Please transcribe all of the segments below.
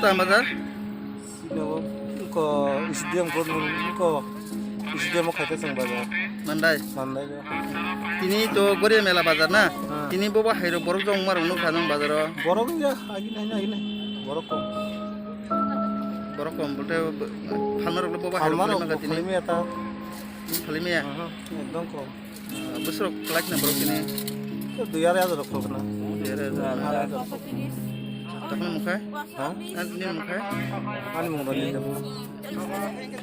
ta bazar? Sino ko SDM ko SDM খাইতে চাং বাজার Mandai. মানদাই না Tini to gori mela bazar na. Tini boba hairo borok jong mar unu khadang bazar. বড় গিয়া আগি নাই বড় কম Borok kom bolte phalmar boba hairo আমার mela tini ফিল্মে এটা phalimi ya. একদম কম Busrok kelak na borok tini. তো 2000 রকম না Takna mukai? হ্যাঁ Tini mukai? আমি মোবাইল নিতে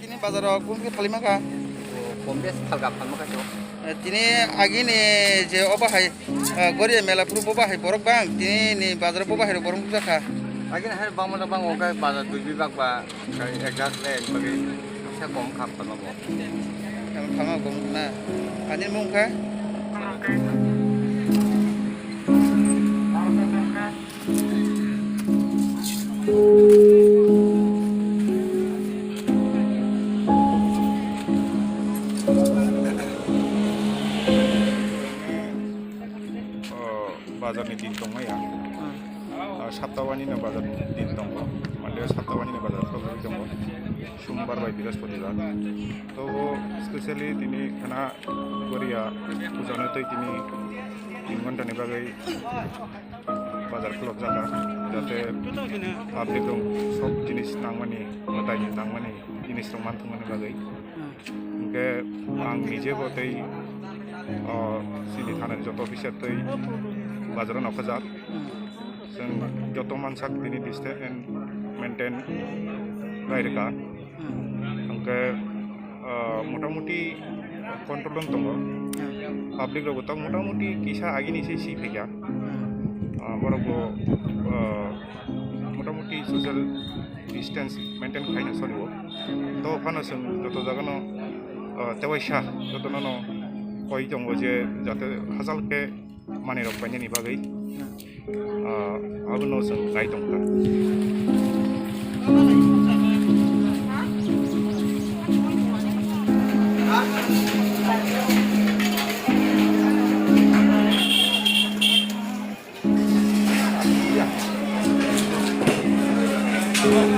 Tini bazar kum ke phalima ka? কম বেশ হালকা ফালমা কাটো Tini agi ni je oba hai gori mela puru boba hai borok bang. Tini ni bazar boba hairo borok jaka. আগে না হ্যাঁ বাংলা বাং ওকে বাজার দুই বিভাগ বা একজাত লেন বাকি সে কম খাপ ফালমাবো Phama gom na. Anin mukai? बाजारनि दिन दङ या साप्ताबानिनो बाजार दिन दङ माने साप्ताबानिनो बाजारफ्राव दङ सोमबार बाय बृहस्पतिबार तो स्पेशली दिनै खाना गरिया उजानो तै दिनै 3 घन्टानि बागै बाजार क्लब जागा जाहाथे पाब्लिक दं सब जिनिस नांमानि गथायनि नांमानि जिनिस दं मानथुंमानि बागै ओंखे आं निजेबो तै सिनि थानाय जत अफिसार तै बाजाराव नाफाजाब जों जत मानसाक दिनै डिस्टेन्स एन्ड मेनटेन रायरेखा ओंखे मटामटी कन्ट्रल दङ पाब्लिक रावबो मटामटी किसा आगिनि सि फैया बरगो मटामटी ससियेल डिस्टेन्स मेनटेन खायनो सलियो तो फानो जों जत जागानो तेवाइसा जतनो कय दङ जे जाहाथे हाजालके माने रबायनायनि बागै आबोनाव जों राय दं दा Yeah.